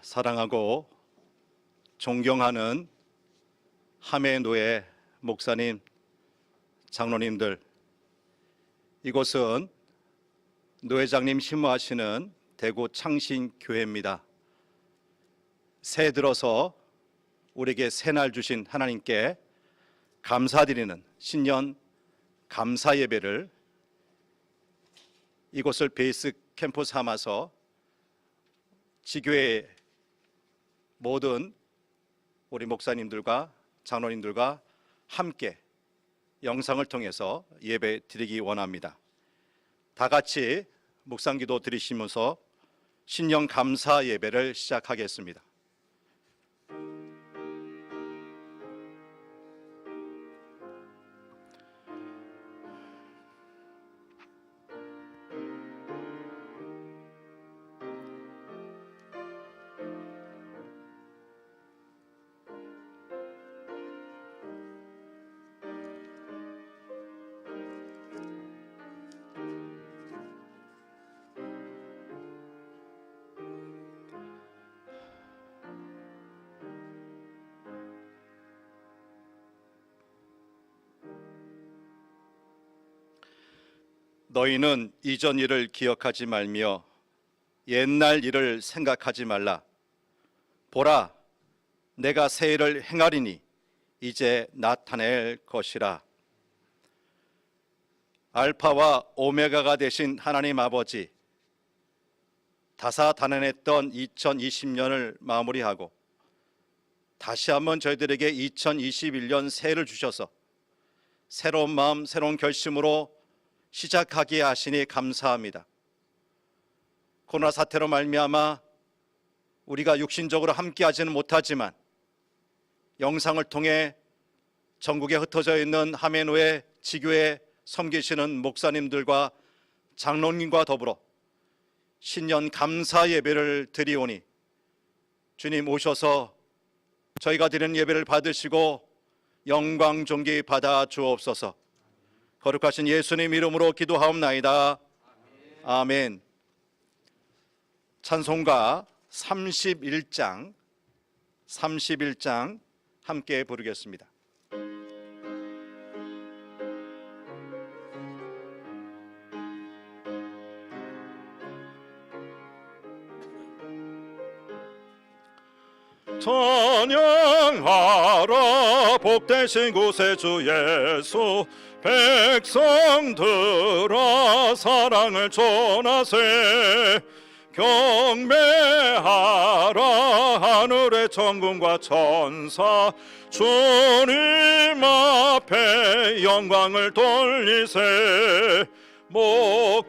사랑하고 존경하는 함해노예 목사님, 장로님들, 이곳은 노회장님 심무하시는 대구 창신교회입니다. 새해 들어서 우리에게 새날 주신 하나님께 감사드리는 신년 감사 예배를 이곳을 베이스 캠프 삼아서 지교회 모든 우리 목사님들과 장로님들과 함께 영상을 통해서 예배 드리기 원합니다. 다 같이 묵상기도 드리시면서 신년 감사 예배를 시작하겠습니다. 너희는 이전 일을 기억하지 말며 옛날 일을 생각하지 말라. 보라, 내가 새 일을 행하리니 이제 나타낼 것이라. 알파와 오메가가 되신 하나님 아버지, 다사다난했던 2020년을 마무리하고 다시 한번 저희들에게 2021년 새해를 주셔서 새로운 마음, 새로운 결심으로 시작하게 하시니 감사합니다. 코로나 사태로 말미암아 우리가 육신적으로 함께하지는 못하지만 영상을 통해 전국에 흩어져 있는 함해노예 지교에 섬기시는 목사님들과 장로님과 더불어 신년 감사 예배를 드리오니 주님 오셔서 저희가 드리는 예배를 받으시고 영광 존귀 받아 주옵소서. 거룩하신 예수님 이름으로 기도하옵나이다. 아멘. 찬송가 31장 함께 부르겠습니다. 찬양하라 복되신 구세주 예수, 백성들아 사랑을 전하세. 경배하라 하늘의 천군과 천사, 주님 앞에 영광을 돌리세. 목자같이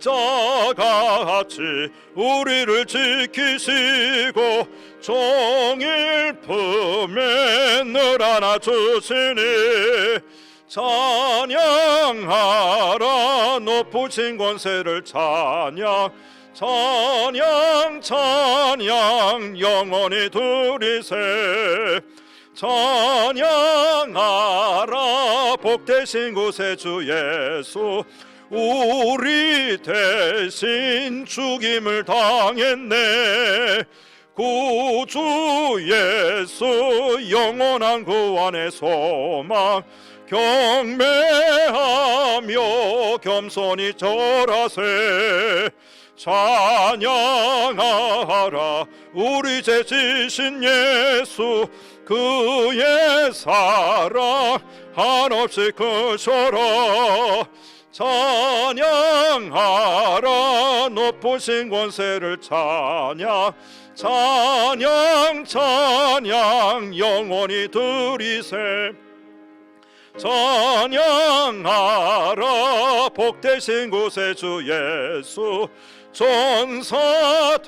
우리를 지키시고 종일 품에 늘 안아주시니 찬양하라 높으신 권세를 찬양, 찬양 영원히 두리세. 찬양하라 복되신 구세주 예수, 우리 대신 죽임을 당했네. 구주 예수 영원한 구원의 소망, 경배하며 겸손히 절하세. 찬양하라 우리 죄 지신 예수, 그의 사랑 한없이 크셔라. 찬양하라 높으신 권세를 찬양, 찬양 영원히 드리세. 찬양하라 복되신 구세주 예수, 전사들아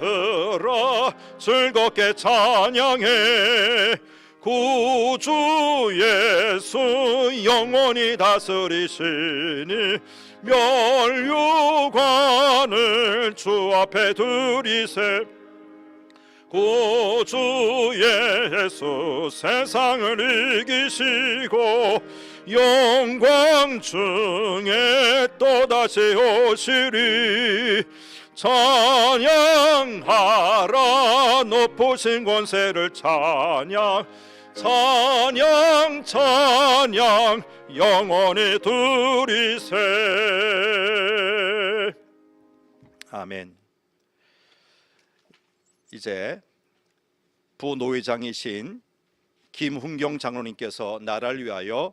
즐겁게 찬양해. 구주 예수 영원히 다스리시니 멸류관을 주 앞에 드리세. 구주 예수 세상을 이기시고 영광 중에 또다시 오시리. 찬양하라 높으신 권세를 찬양 찬양 찬양 영원히 두리세. 아멘. 이제 부노회장이신 김훈경 장로님께서 나라를 위하여,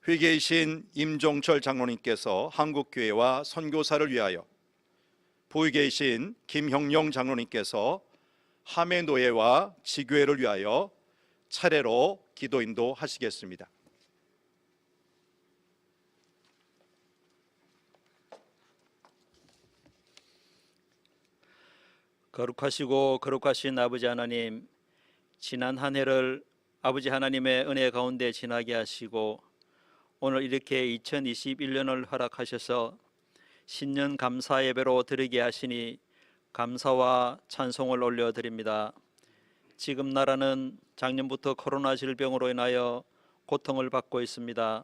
회계이신 임종철 장로님께서 한국교회와 선교사를 위하여, 부의계이신 김형용 장로님께서 하매노예와 지교회를 위하여 차례로 기도 인도하시겠습니다. 거룩하시고 거룩하신 아버지 하나님, 지난 한 해를 아버지 하나님의 은혜 가운데 지나게 하시고 오늘 이렇게 2021년을 허락하셔서 신년 감사 예배로 드리게 하시니 감사와 찬송을 올려드립니다. 지금 나라는 작년부터 코로나 질병으로 인하여 고통을 받고 있습니다.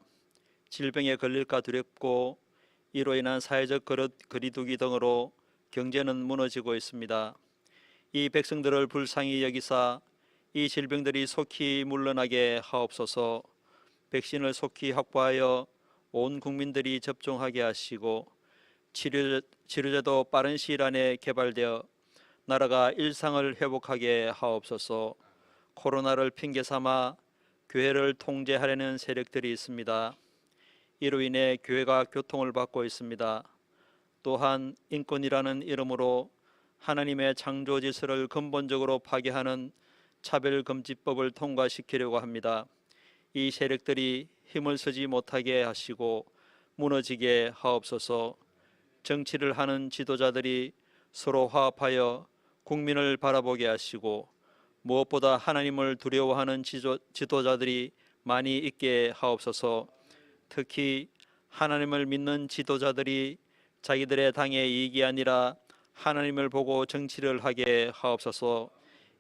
질병에 걸릴까 두렵고 이로 인한 사회적 거리두기 등으로 경제는 무너지고 있습니다. 이 백성들을 불쌍히 여기사 이 질병들이 속히 물러나게 하옵소서. 백신을 속히 확보하여 온 국민들이 접종하게 하시고 치료제도 빠른 시일 안에 개발되어 나라가 일상을 회복하게 하옵소서. 코로나를 핑계 삼아 교회를 통제하려는 세력들이 있습니다. 이로 인해 교회가 교통을 받고 있습니다. 또한 인권이라는 이름으로 하나님의 창조 질서를 근본적으로 파괴하는 차별금지법을 통과시키려고 합니다. 이 세력들이 힘을 쓰지 못하게 하시고 무너지게 하옵소서. 정치를 하는 지도자들이 서로 화합하여 국민을 바라보게 하시고 무엇보다 하나님을 두려워하는 지도자들이 많이 있게 하옵소서. 특히 하나님을 믿는 지도자들이 자기들의 당의 이익이 아니라 하나님을 보고 정치를 하게 하옵소서.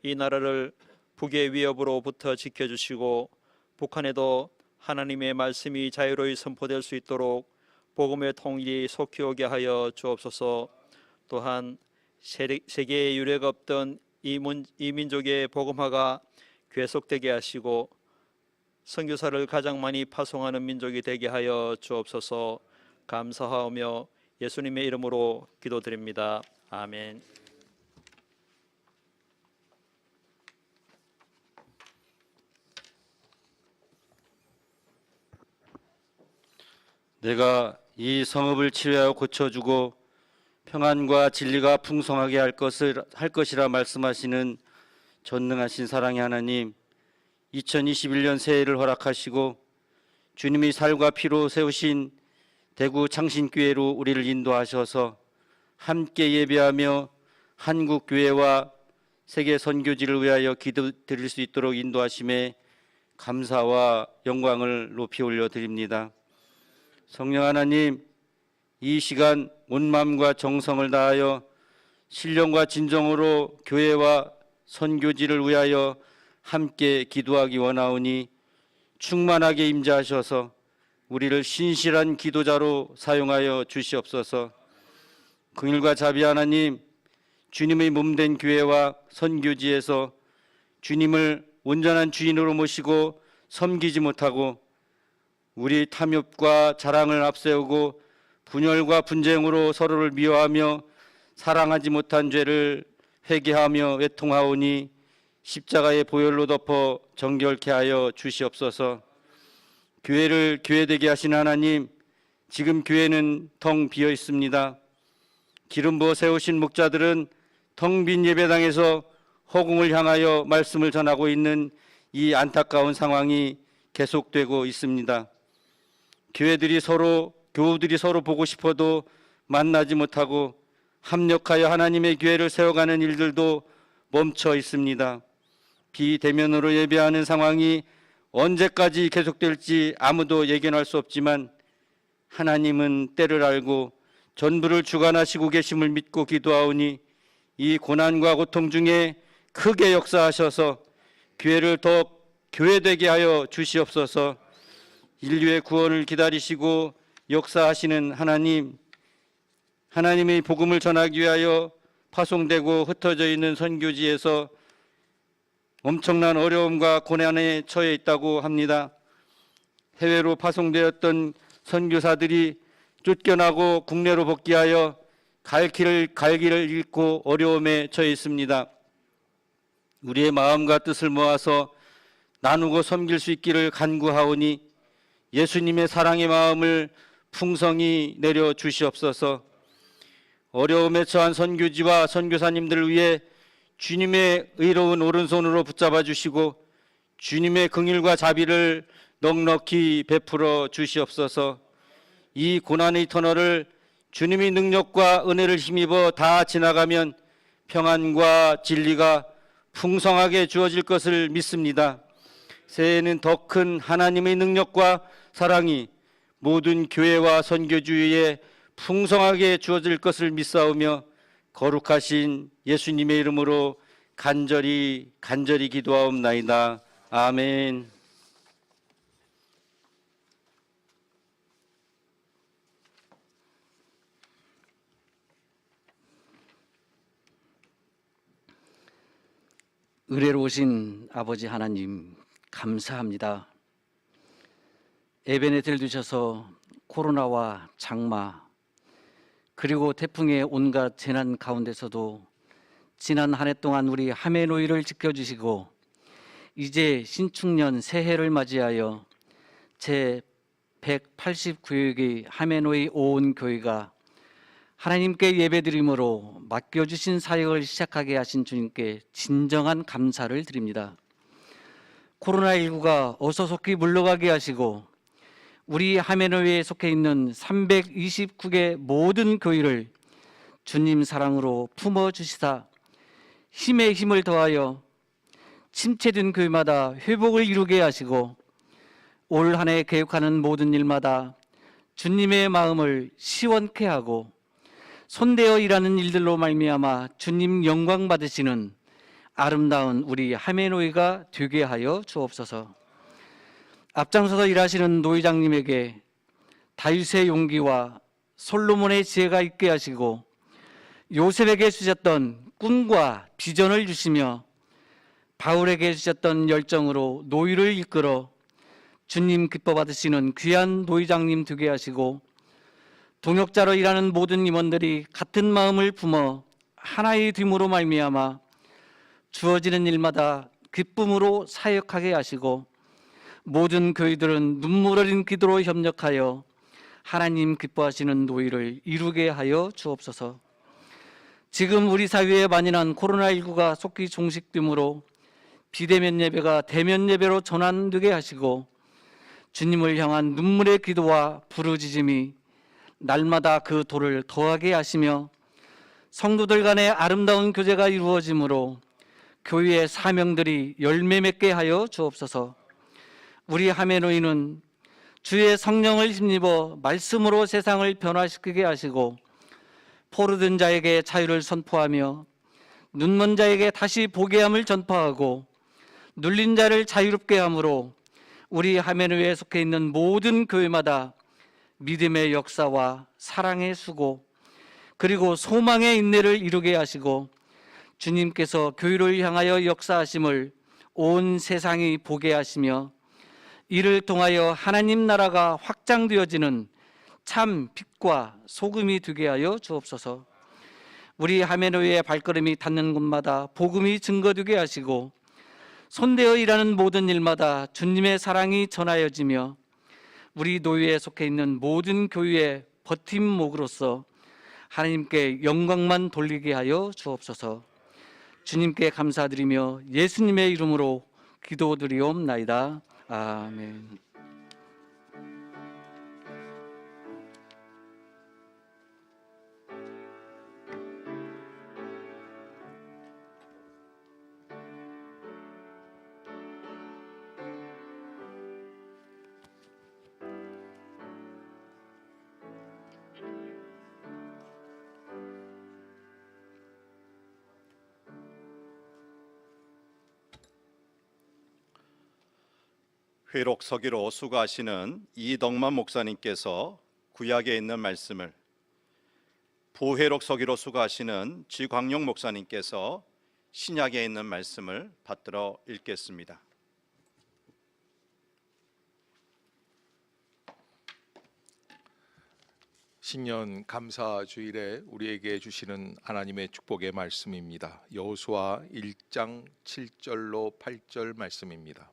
이 나라를 북의 위협으로부터 지켜주시고 북한에도 하나님의 말씀이 자유로이 선포될 수 있도록 복음의 통일이 속히 오게 하여 주옵소서. 또한 세계에 유례가 없던 이 민족의 복음화가 계속되게 하시고 선교사를 가장 많이 파송하는 민족이 되게 하여 주옵소서. 감사하오며 예수님의 이름으로 기도드립니다. 아멘. 내가 이 성읍을 치료하여 고쳐주고 평안과 진리가 풍성하게 할 것이라 말씀하시는 전능하신 사랑의 하나님, 2021년 새해를 허락하시고 주님이 살과 피로 세우신 대구 창신교회로 우리를 인도하셔서 함께 예배하며 한국교회와 세계 선교지를 위하여 기도드릴 수 있도록 인도하심에 감사와 영광을 높이 올려드립니다. 성령 하나님, 이 시간 온 마음과 정성을 다하여 신령과 진정으로 교회와 선교지를 위하여 함께 기도하기 원하오니 충만하게 임재하셔서 우리를 신실한 기도자로 사용하여 주시옵소서. 긍휼과 자비 하나님, 주님의 몸된 교회와 선교지에서 주님을 온전한 주인으로 모시고 섬기지 못하고 우리 탐욕과 자랑을 앞세우고 분열과 분쟁으로 서로를 미워하며 사랑하지 못한 죄를 회개하며 외통하오니 십자가의 보혈로 덮어 정결케 하여 주시옵소서. 교회를 교회되게 하신 하나님, 지금 교회는 텅 비어 있습니다. 기름 부어 세우신 목자들은 텅 빈 예배당에서 허공을 향하여 말씀을 전하고 있는 이 안타까운 상황이 계속되고 있습니다. 교우들이 서로 보고 싶어도 만나지 못하고 합력하여 하나님의 교회를 세워가는 일들도 멈춰 있습니다. 비대면으로 예배하는 상황이 언제까지 계속될지 아무도 예견할 수 없지만 하나님은 때를 알고 전부를 주관하시고 계심을 믿고 기도하오니 이 고난과 고통 중에 크게 역사하셔서 교회를 더 교회되게 하여 주시옵소서. 인류의 구원을 기다리시고 역사하시는 하나님, 하나님의 복음을 전하기 위하여 파송되고 흩어져 있는 선교지에서 엄청난 어려움과 고난에 처해 있다고 합니다. 해외로 파송되었던 선교사들이 쫓겨나고 국내로 복귀하여 갈 길을 잃고 어려움에 처해 있습니다. 우리의 마음과 뜻을 모아서 나누고 섬길 수 있기를 간구하오니 예수님의 사랑의 마음을 풍성히 내려 주시옵소서. 어려움에 처한 선교지와 선교사님들을 위해 주님의 의로운 오른손으로 붙잡아 주시고 주님의 긍휼과 자비를 넉넉히 베풀어 주시옵소서. 이 고난의 터널을 주님의 능력과 은혜를 힘입어 다 지나가면 평안과 진리가 풍성하게 주어질 것을 믿습니다. 새해에는 더 큰 하나님의 능력과 사랑이 모든 교회와 선교주의에 풍성하게 주어질 것을 믿사오며 거룩하신 예수님의 이름으로 간절히 기도하옵나이다. 아멘. 의뢰로우신 아버지 하나님 감사합니다. 에베네트를 두셔서 코로나와 장마 그리고 태풍의 온갖 재난 가운데서도 지난 한 해 동안 우리 하메노이를 지켜주시고 이제 신축년 새해를 맞이하여 제 189일기 하메노이 오온 교회가 하나님께 예배드림으로 맡겨주신 사역을 시작하게 하신 주님께 진정한 감사를 드립니다. 코로나19가 어서 속히 물러가게 하시고 우리 하메노이에 속해 있는 329개 모든 교회를 주님 사랑으로 품어주시사 힘에 힘을 더하여 침체된 교회마다 회복을 이루게 하시고 올 한 해 계획하는 모든 일마다 주님의 마음을 시원케 하고 손대어 일하는 일들로 말미암아 주님 영광 받으시는 아름다운 우리 하메노이가 되게 하여 주옵소서. 앞장서서 일하시는 노회장님에게 다윗의 용기와 솔로몬의 지혜가 있게 하시고 요셉에게 주셨던 꿈과 비전을 주시며 바울에게 주셨던 열정으로 노위를 이끌어 주님 기뻐 받으시는 귀한 노회장님 되게 하시고 동역자로 일하는 모든 임원들이 같은 마음을 품어 하나의 됨으로 말미암아 주어지는 일마다 기쁨으로 사역하게 하시고 모든 교회들은 눈물 어린 기도로 협력하여 하나님 기뻐하시는 노예를 이루게 하여 주옵소서. 지금 우리 사회에 만연한 코로나19가 속히 종식됨으로 비대면 예배가 대면 예배로 전환되게 하시고 주님을 향한 눈물의 기도와 부르짖음이 날마다 그 도를 더하게 하시며 성도들 간의 아름다운 교제가 이루어지므로 교회의 사명들이 열매 맺게 하여 주옵소서. 우리 하메노이는 주의 성령을 힘입어 말씀으로 세상을 변화시키게 하시고 포로된 자에게 자유를 선포하며 눈먼 자에게 다시 보게 함을 전파하고 눌린 자를 자유롭게 함으로 우리 하메노이에 속해 있는 모든 교회마다 믿음의 역사와 사랑의 수고 그리고 소망의 인내를 이루게 하시고 주님께서 교회를 향하여 역사하심을 온 세상이 보게 하시며 이를 통하여 하나님 나라가 확장되어지는 참 빛과 소금이 되게 하여 주옵소서. 우리 하메노이의 발걸음이 닿는 곳마다 복음이 증거되게 하시고 손대어 일하는 모든 일마다 주님의 사랑이 전하여지며 우리 노예에 속해 있는 모든 교회의 버팀목으로서 하나님께 영광만 돌리게 하여 주옵소서. 주님께 감사드리며 예수님의 이름으로 기도드리옵나이다. 아멘. 회록 서기로 수고하시는 이덕만 목사님께서 구약에 있는 말씀을 부회록 서기로 수고하시는 지광용 목사님께서 신약에 있는 말씀을 받들어 읽겠습니다. 신년 감사 주일에 우리에게 주시는 하나님의 축복의 말씀입니다. 여호수아 1장 7절로 8절 말씀입니다.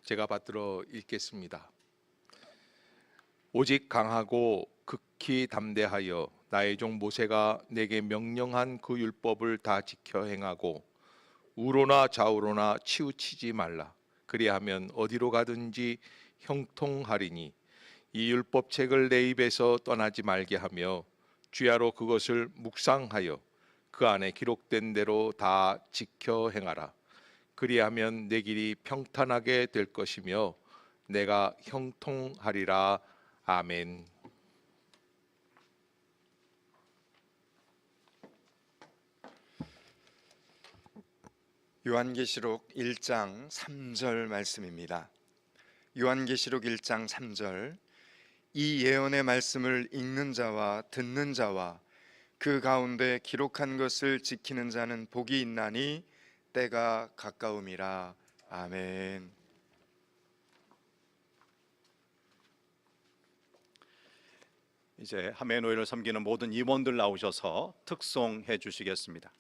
제가 받들어 읽겠습니다. 오직 강하고 극히 담대하여 나의 종 모세가 내게 명령한 그 율법을 다 지켜 행하고 우로나 좌우로나 치우치지 말라. 그리하면 어디로 가든지 형통하리니 이 율법책을 내 입에서 떠나지 말게 하며 주야로 그것을 묵상하여 그 안에 기록된 대로 다 지켜 행하라. 그리하면 내 길이 평탄하게 될 것이며 내가 형통하리라. 아멘. 요한계시록 1장 3절 말씀입니다. 요한계시록 1장 3절 이 예언의 말씀을 읽는 자와 듣는 자와 그 가운데 기록한 것을 지키는 자는 복이 있나니 때가 가까움이라. 아멘. 이제 하메노이를 섬기는 모든 임원들 나오셔서 특송해 주시겠습니다.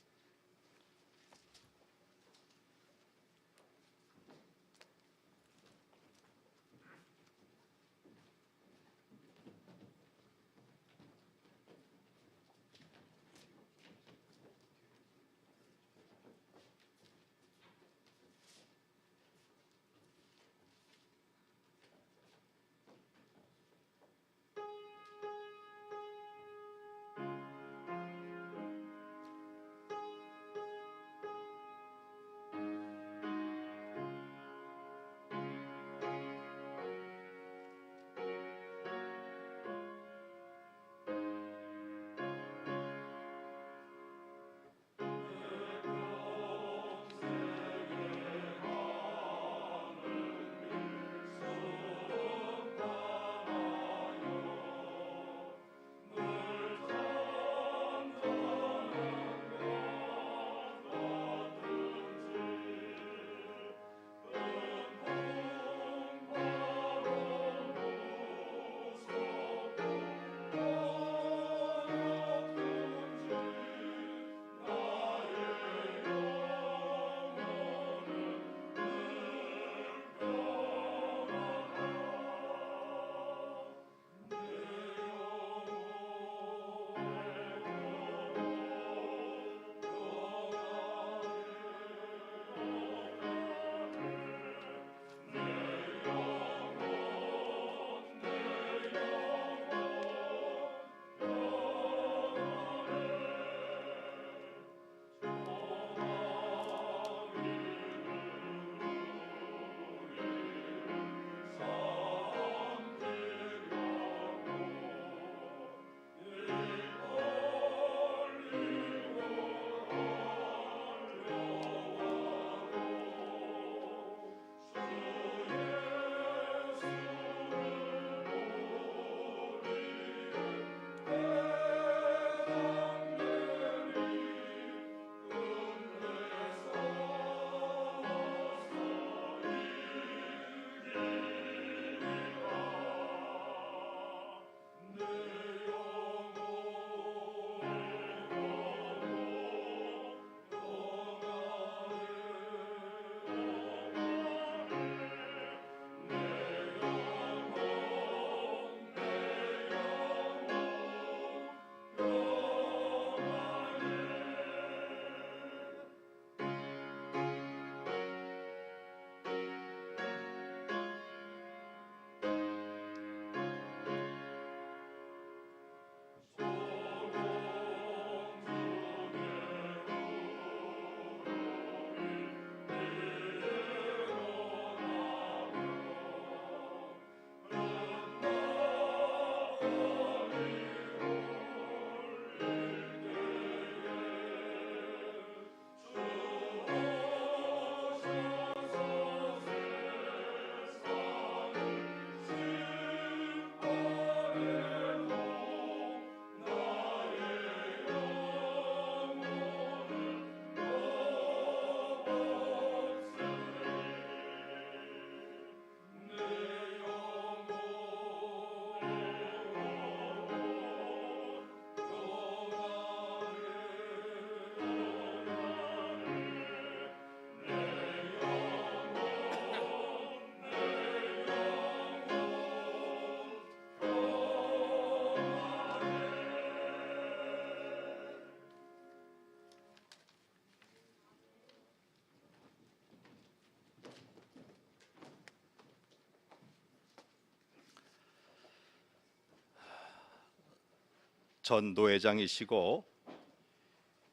전 노회장이시고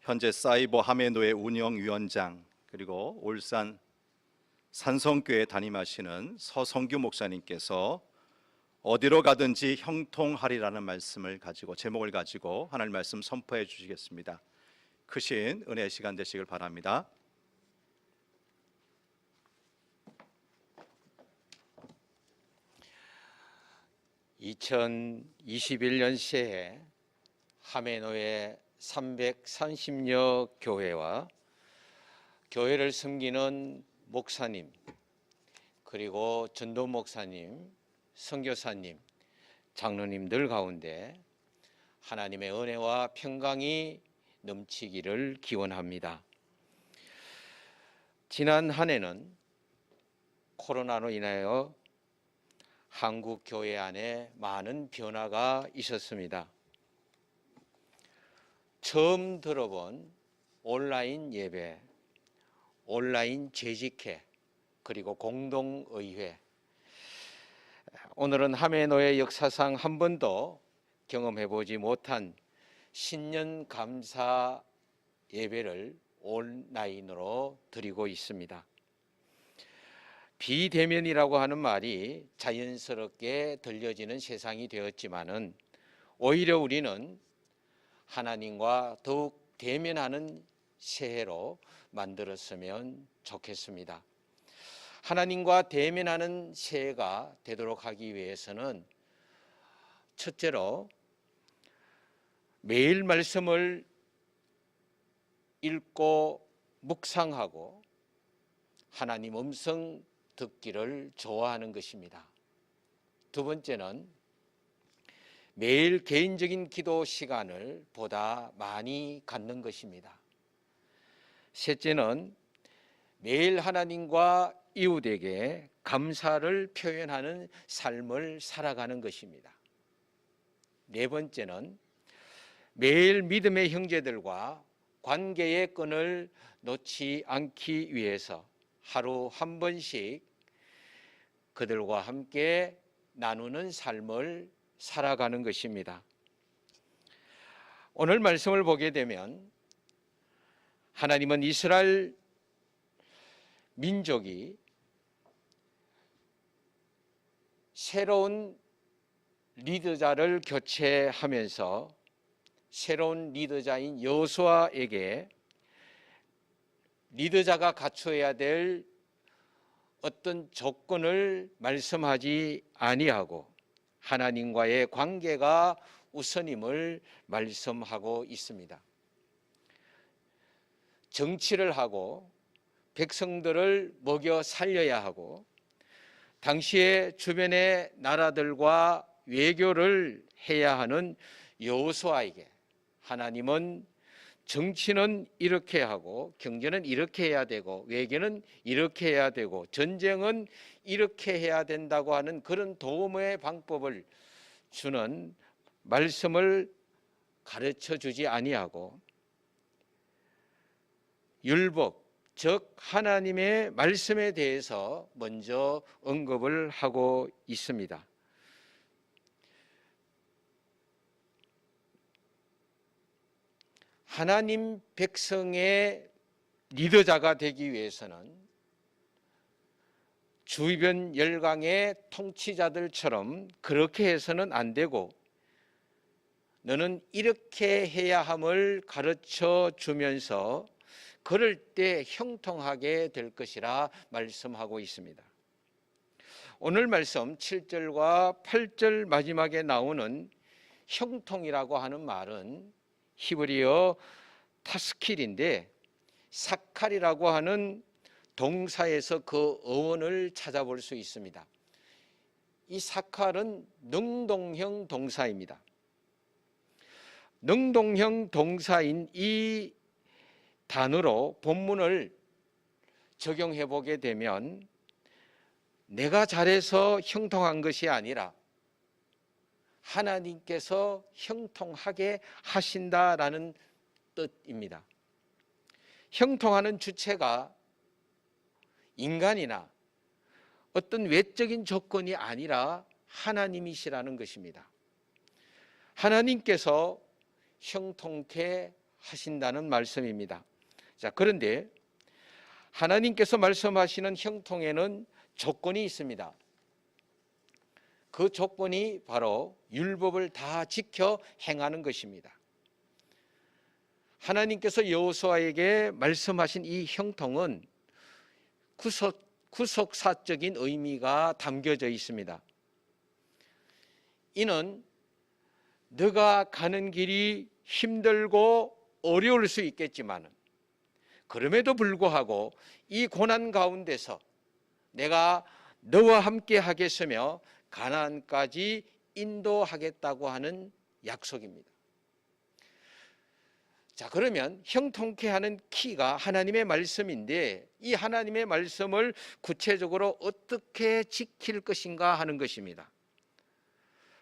현재 사이버 하메노회 운영위원장 그리고 울산 산성교회 담임하시는 서성규 목사님께서 어디로 가든지 형통하리라는 말씀을 가지고 제목을 가지고 하나님 말씀 선포해 주시겠습니다. 크신 은혜의 시간 되시길 바랍니다. (2021년) 새해 하메노회 330여 교회와 교회를 섬기는 목사님, 그리고 전도 목사님, 선교사님, 장로님들 가운데 하나님의 은혜와 평강이 넘치기를 기원합니다. 지난 한 해는 코로나로 인하여 한국 교회 안에 많은 변화가 있었습니다. 처음 들어본 온라인 예배, 온라인 재직회, 그리고 공동의회. 오늘은 하메노회 역사상 한 번도 경험해보지 못한 신년 감사 예배를 온라인으로 드리고 있습니다. 비대면이라고 하는 말이 자연스럽게 들려지는 세상이 되었지만은 오히려 우리는 하나님과 더욱 대면하는 새해로 만들었으면 좋겠습니다. 하나님과 대면하는 새해가 되도록 하기 위해서는 첫째로 매일 말씀을 읽고 묵상하고 하나님 음성 듣기를 좋아하는 것입니다. 두 번째는 매일 개인적인 기도 시간을 보다 많이 갖는 것입니다. 셋째는 매일 하나님과 이웃에게 감사를 표현하는 삶을 살아가는 것입니다. 네 번째는 매일 믿음의 형제들과 관계의 끈을 놓지 않기 위해서 하루 한 번씩 그들과 함께 나누는 삶을 살아가는 것입니다. 오늘 말씀을 보게 되면 하나님은 이스라엘 민족이 새로운 리더자를 교체하면서 새로운 리더자인 여호수아에게 리더자가 갖춰야 될 어떤 조건을 말씀하지 아니하고 하나님과의 관계가 우선임을 말씀하고 있습니다. 정치를 하고 백성들을 먹여 살려야 하고 당시에 주변의 나라들과 외교를 해야 하는 여호수아에게 하나님은 정치는 이렇게 하고 경제는 이렇게 해야 되고 외교는 이렇게 해야 되고 전쟁은 이렇게 해야 된다고 하는 그런 도움의 방법을 주는 말씀을 가르쳐 주지 아니하고 율법, 즉 하나님의 말씀에 대해서 먼저 언급을 하고 있습니다. 하나님 백성의 리더자가 되기 위해서는 주변 열강의 통치자들처럼 그렇게 해서는 안 되고 너는 이렇게 해야 함을 가르쳐 주면서 그럴 때 형통하게 될 것이라 말씀하고 있습니다. 오늘 말씀 7절과 8절 마지막에 나오는 형통이라고 하는 말은 히브리어 타스킬인데 사칼이라고 하는 동사에서 그 어원을 찾아볼 수 있습니다. 이 사칼은 능동형 동사입니다. 능동형 동사인 이 단어로 본문을 적용해 보게 되면 내가 잘해서 형통한 것이 아니라 하나님께서 형통하게 하신다라는 뜻입니다. 형통하는 주체가 인간이나 어떤 외적인 조건이 아니라 하나님이시라는 것입니다. 하나님께서 형통케 하신다는 말씀입니다. 자, 그런데 하나님께서 말씀하시는 형통에는 조건이 있습니다. 그 조건이 바로 율법을 다 지켜 행하는 것입니다. 하나님께서 여호수아에게 말씀하신 이 형통은 구속사적인 의미가 담겨져 있습니다. 이는 너가 가는 길이 힘들고 어려울 수 있겠지만 그럼에도 불구하고 이 고난 가운데서 내가 너와 함께 하겠으며 가나안까지 인도하겠다고 하는 약속입니다. 자, 그러면 형통케 하는 키가 하나님의 말씀인데 이 하나님의 말씀을 구체적으로 어떻게 지킬 것인가 하는 것입니다.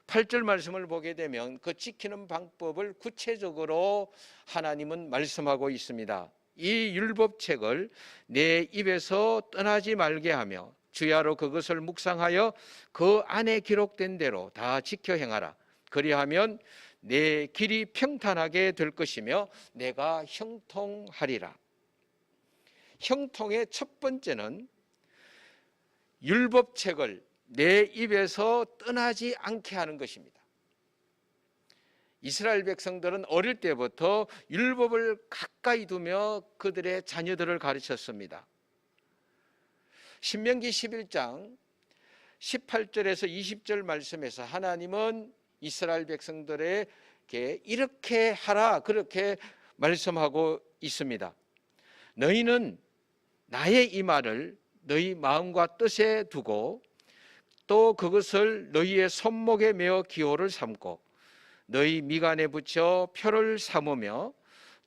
8절 말씀을 보게 되면 그 지키는 방법을 구체적으로 하나님은 말씀하고 있습니다. 이 율법책을 내 입에서 떠나지 말게 하며 주야로 그것을 묵상하여 그 안에 기록된 대로 다 지켜 행하라. 그리하면 내 길이 평탄하게 될 것이며 내가 형통하리라. 형통의 첫 번째는 율법책을 내 입에서 떠나지 않게 하는 것입니다. 이스라엘 백성들은 어릴 때부터 율법을 가까이 두며 그들의 자녀들을 가르쳤습니다. 신명기 11장 18절에서 20절 말씀에서 하나님은 이스라엘 백성들에게 이렇게 하라 그렇게 말씀하고 있습니다. 너희는 나의 이 말을 너희 마음과 뜻에 두고 또 그것을 너희의 손목에 메어 기호를 삼고 너희 미간에 붙여 표를 삼으며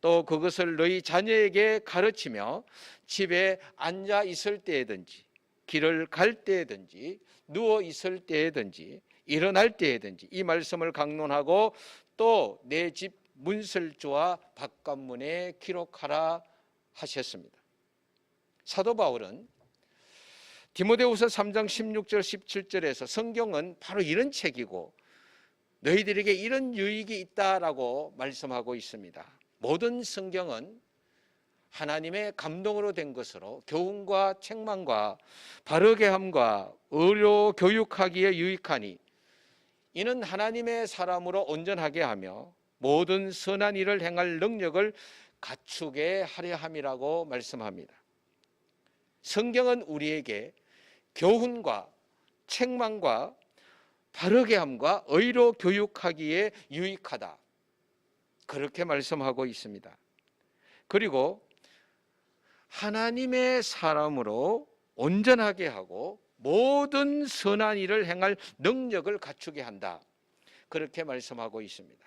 또 그것을 너희 자녀에게 가르치며 집에 앉아 있을 때에든지 길을 갈 때에든지 누워 있을 때에든지 일어날 때에든지 이 말씀을 강론하고 또 내 집 문설주와 바깥문에 기록하라 하셨습니다. 사도 바울은 디모데후서 3장 16절 17절에서 성경은 바로 이런 책이고 너희들에게 이런 유익이 있다라고 말씀하고 있습니다. 모든 성경은 하나님의 감동으로 된 것으로 교훈과 책망과 바르게 함과 의로 교육하기에 유익하니 이는 하나님의 사람으로 온전하게 하며 모든 선한 일을 행할 능력을 갖추게 하려 함이라고 말씀합니다. 성경은 우리에게 교훈과 책망과 바르게 함과 의로 교육하기에 유익하다. 그렇게 말씀하고 있습니다. 그리고 하나님의 사람으로 온전하게 하고 모든 선한 일을 행할 능력을 갖추게 한다. 그렇게 말씀하고 있습니다.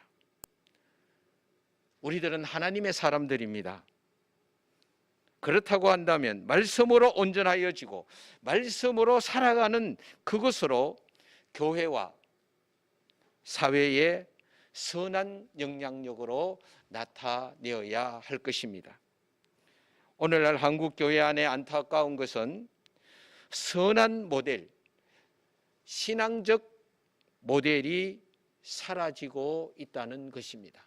우리들은 하나님의 사람들입니다. 그렇다고 한다면 말씀으로 온전하여지고 말씀으로 살아가는 그것으로 교회와 사회의 선한 영향력으로 나타내어야 할 것입니다. 오늘날 한국 교회 안에 안타까운 것은 선한 모델, 신앙적 모델이 사라지고 있다는 것입니다.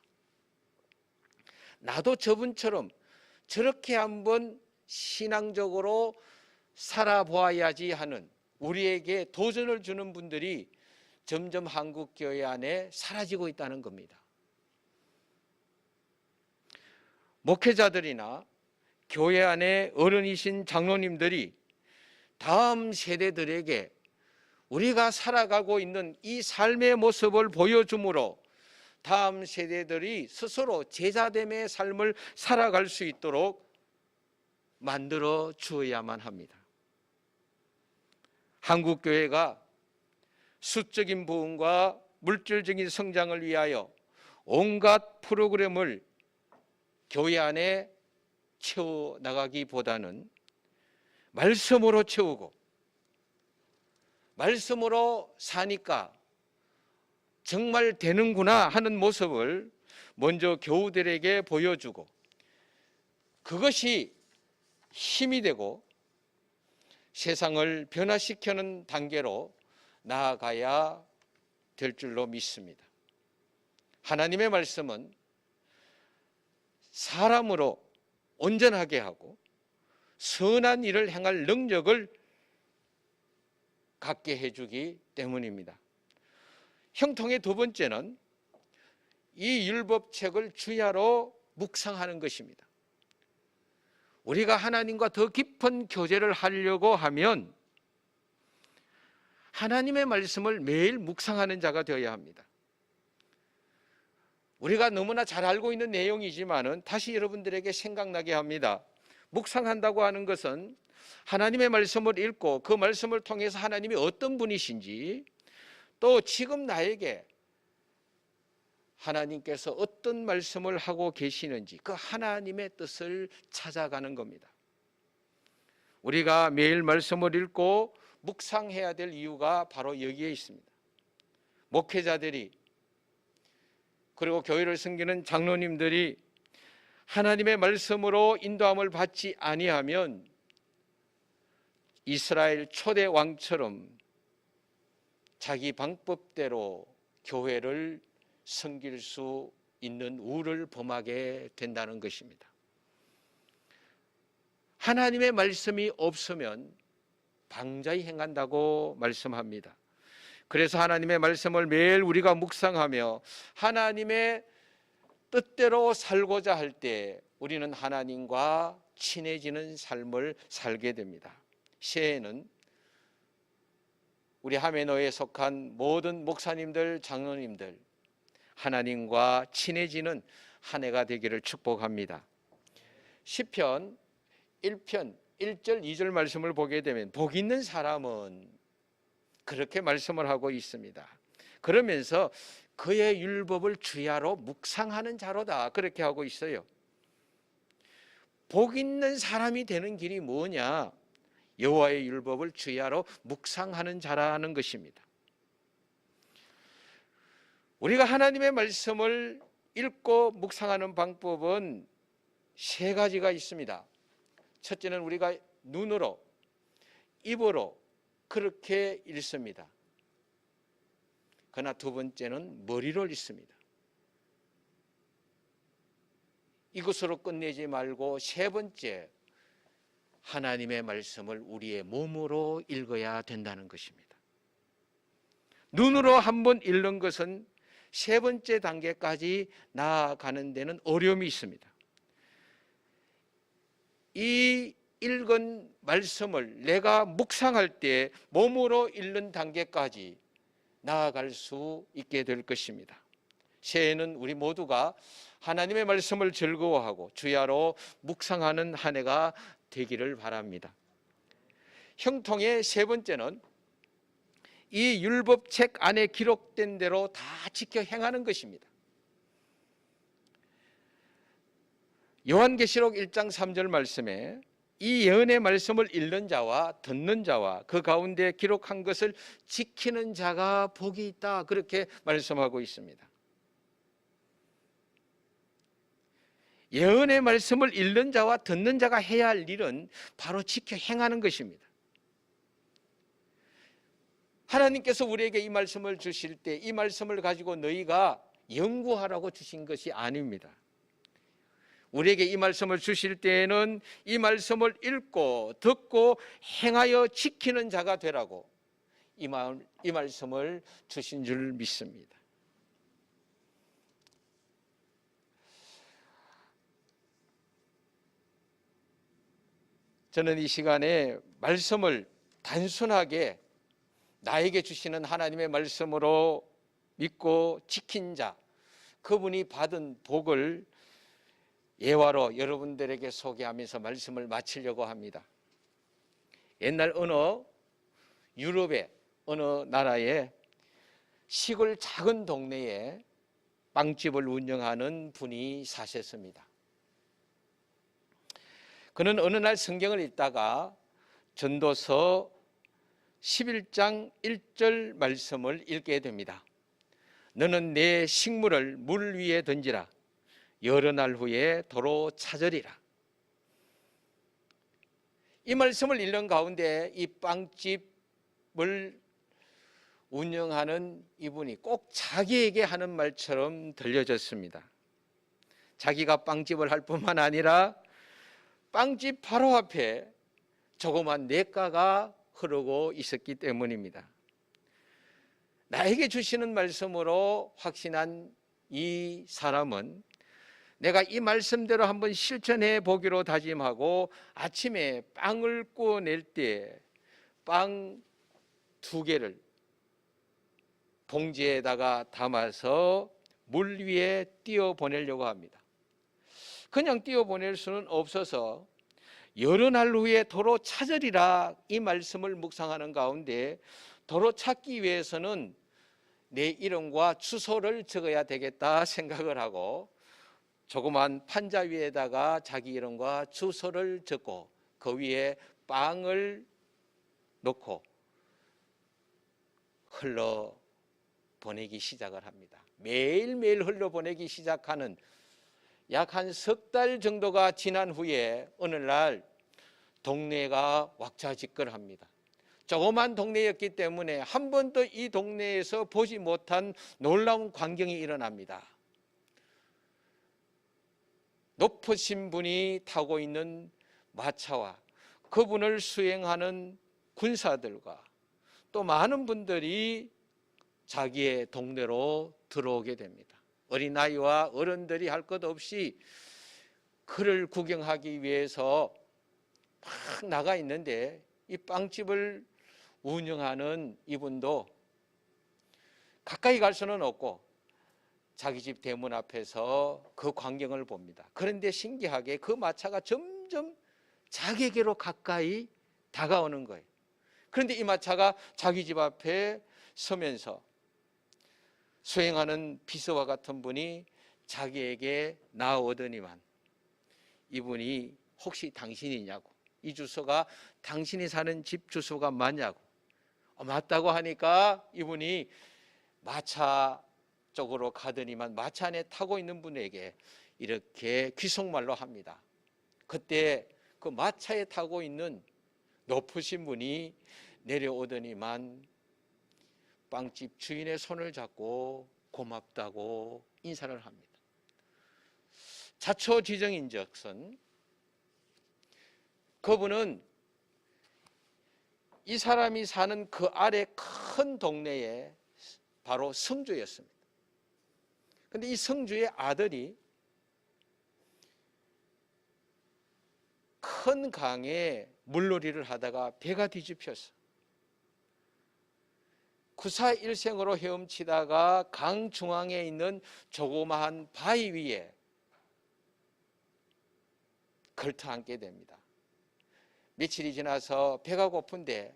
나도 저분처럼 저렇게 한번 신앙적으로 살아보아야지 하는 우리에게 도전을 주는 분들이 점점 한국 교회 안에 사라지고 있다는 겁니다. 목회자들이나 교회 안에 어른이신 장로님들이 다음 세대들에게 우리가 살아가고 있는 이 삶의 모습을 보여주므로 다음 세대들이 스스로 제자됨의 삶을 살아갈 수 있도록 만들어 주어야만 합니다. 한국 교회가 수적인 부흥과 물질적인 성장을 위하여 온갖 프로그램을 교회 안에 채워 나가기보다는 말씀으로 채우고 말씀으로 사니까 정말 되는구나 하는 모습을 먼저 교우들에게 보여주고 그것이 힘이 되고 세상을 변화시키는 단계로 나아가야 될 줄로 믿습니다. 하나님의 말씀은 사람으로 온전하게 하고 선한 일을 행할 능력을 갖게 해주기 때문입니다. 형통의 두 번째는 이 율법책을 주야로 묵상하는 것입니다. 우리가 하나님과 더 깊은 교제를 하려고 하면 하나님의 말씀을 매일 묵상하는 자가 되어야 합니다. 우리가 너무나 잘 알고 있는 내용이지만은 다시 여러분들에게 생각나게 합니다. 묵상한다고 하는 것은 하나님의 말씀을 읽고 그 말씀을 통해서 하나님이 어떤 분이신지, 또 지금 나에게 하나님께서 어떤 말씀을 하고 계시는지 그 하나님의 뜻을 찾아가는 겁니다. 우리가 매일 말씀을 읽고 묵상해야 될 이유가 바로 여기에 있습니다. 목회자들이, 그리고 교회를 섬기는 장로님들이 하나님의 말씀으로 인도함을 받지 아니하면 이스라엘 초대 왕처럼 자기 방법대로 교회를 섬길 수 있는 우를 범하게 된다는 것입니다. 하나님의 말씀이 없으면 방자히 행한다고 말씀합니다. 그래서 하나님의 말씀을 매일 우리가 묵상하며 하나님의 뜻대로 살고자 할 때 우리는 하나님과 친해지는 삶을 살게 됩니다. 새해에는 우리 하메노에 속한 모든 목사님들, 장로님들 하나님과 친해지는 한 해가 되기를 축복합니다. 시편 1편 1절 2절 말씀을 보게 되면 복 있는 사람은 그렇게 말씀을 하고 있습니다. 그러면서 그의 율법을 주야로 묵상하는 자로다 그렇게 하고 있어요. 복 있는 사람이 되는 길이 뭐냐? 여호와의 율법을 주야로 묵상하는 자라는 것입니다. 우리가 하나님의 말씀을 읽고 묵상하는 방법은 세 가지가 있습니다. 첫째는 우리가 눈으로, 입으로 그렇게 읽습니다. 그러나 두 번째는 머리로 읽습니다. 이것으로 끝내지 말고 세 번째, 하나님의 말씀을 우리의 몸으로 읽어야 된다는 것입니다. 눈으로 한번 읽는 것은 세 번째 단계까지 나아가는 데는 어려움이 있습니다. 이 읽은 말씀을 내가 묵상할 때 몸으로 읽는 단계까지 나아갈 수 있게 될 것입니다. 새해에는 우리 모두가 하나님의 말씀을 즐거워하고 주야로 묵상하는 한 해가 되기를 바랍니다. 형통의 세 번째는 이 율법책 안에 기록된 대로 다 지켜 행하는 것입니다. 요한계시록 1장 3절 말씀에 이 예언의 말씀을 읽는 자와 듣는 자와 그 가운데 기록한 것을 지키는 자가 복이 있다 그렇게 말씀하고 있습니다. 예언의 말씀을 읽는 자와 듣는 자가 해야 할 일은 바로 지켜 행하는 것입니다. 하나님께서 우리에게 이 말씀을 주실 때 이 말씀을 가지고 너희가 연구하라고 주신 것이 아닙니다. 우리에게 이 말씀을 주실 때에는 이 말씀을 읽고 듣고 행하여 지키는 자가 되라고 이 말씀을 주신 줄 믿습니다. 저는 이 시간에 말씀을 단순하게 나에게 주시는 하나님의 말씀으로 믿고 지킨 자, 그분이 받은 복을 예화로 여러분들에게 소개하면서 말씀을 마치려고 합니다. 옛날 어느 유럽의 어느 나라의 시골 작은 동네에 빵집을 운영하는 분이 사셨습니다. 그는 어느 날 성경을 읽다가 전도서 11장 1절 말씀을 읽게 됩니다. 너는 내 식물을 물 위에 던지라. 여러 날 후에 도로 찾으리라. 이 말씀을 읽는 가운데 이 빵집을 운영하는 이분이 꼭 자기에게 하는 말처럼 들려졌습니다. 자기가 빵집을 할 뿐만 아니라 빵집 바로 앞에 조그만 냇가가 흐르고 있었기 때문입니다. 나에게 주시는 말씀으로 확신한 이 사람은 내가 이 말씀대로 한번 실천해 보기로 다짐하고 아침에 빵을 구워낼 때 빵 2개를 봉지에다가 담아서 물 위에 띄워 보내려고 합니다. 그냥 띄워 보낼 수는 없어서 여러 날 후에 도로 찾으리라 이 말씀을 묵상하는 가운데 도로 찾기 위해서는 내 이름과 주소를 적어야 되겠다 생각을 하고 조그만 판자 위에다가 자기 이름과 주소를 적고 그 위에 빵을 놓고 흘러 보내기 시작을 합니다. 매일매일 흘러 보내기 시작하는 약 한 3달 정도가 지난 후에 어느 날 동네가 왁자지껄합니다. 조그만 동네였기 때문에 한 번도 이 동네에서 보지 못한 놀라운 광경이 일어납니다. 높으신 분이 타고 있는 마차와 그분을 수행하는 군사들과 또 많은 분들이 자기의 동네로 들어오게 됩니다. 어린아이와 어른들이 할 것 없이 그를 구경하기 위해서 막 나가 있는데 이 빵집을 운영하는 이분도 가까이 갈 수는 없고 자기 집 대문 앞에서 그 광경을 봅니다. 그런데 신기하게 그 마차가 점점 자기에게로 가까이 다가오는 거예요. 그런데 이 마차가 자기 집 앞에 서면서 수행하는 비서와 같은 분이 자기에게 나오더니만 이분이 혹시 당신이냐고, 이 주소가 당신이 사는 집 주소가 맞냐고, 맞다고 하니까 이분이 마차 쪽으로 가더니만 마차 안에 타고 있는 분에게 이렇게 귀속말로 합니다. 그때 그 마차에 타고 있는 높으신 분이 내려오더니만 빵집 주인의 손을 잡고 고맙다고 인사를 합니다. 자초지정인즉슨 그분은 이 사람이 사는 그 아래 큰 동네에 바로 성주였습니다. 그런데 이 성주의 아들이 큰 강에 물놀이를 하다가 배가 뒤집혔어. 구사일생으로 헤엄치다가 강 중앙에 있는 조그마한 바위 위에 걸터앉게 됩니다. 며칠이 지나서 배가 고픈데